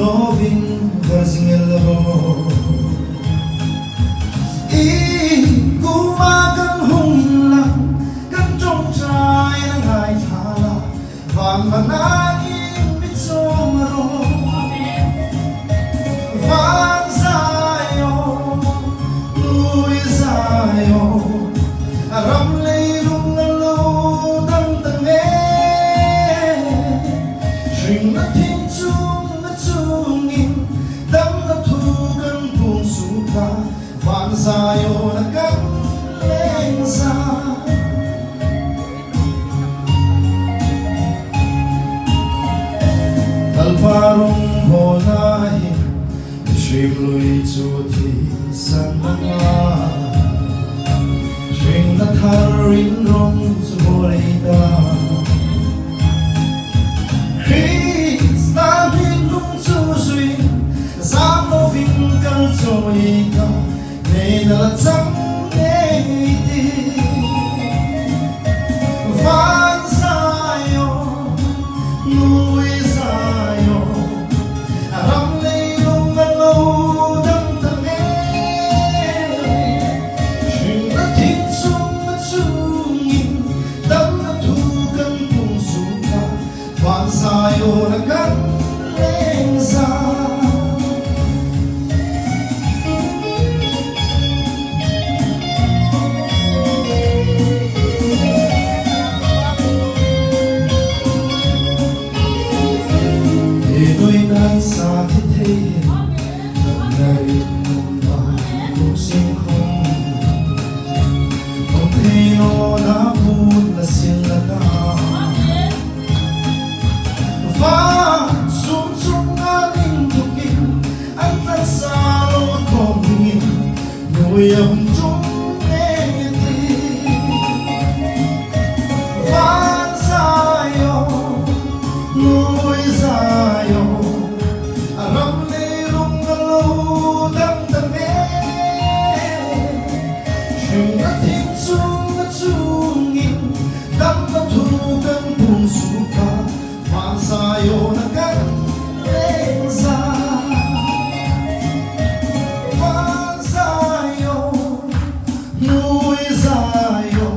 loving versingelabo Kumagang hungin lang Kan trong trai ng ai thala Vang manangin bitsong aro Vang sayo Lui sayo Aram lay rung alo Dang tange Shring na ting chung na chungin Dam na tugan bung suka Vang sayo na kang lengsa Talparong holahin Shrim lui chuti sang mga Shring na tharin rong suborida Chris na hinung susui Sam no vinkal choika Nei na chang nei ti Van sayo Nui sayo Aram lay rung alo dang tange Shring na ting chung na chungin Dam na tugang pung suka Van sayo na kang lengsa Sa kithin Nagnarin mong mahulog singkong Kung tayo napun na sila ka Sumsum nga lintukin At nagsalo kong hingin Nuya hunjong ngiti Van sayo Nuy sayo Aram lay rung alo dang tange Shring na ting chung na chungin Dam na tugang pung suka Van sayo na kang lengsa Van sayo Nuy sayo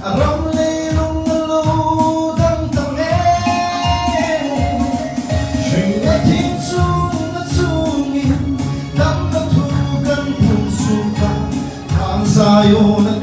Aram lay rung alo dang tange Shring na ting chung na chungin Dam na tugang pung suka Van sayo na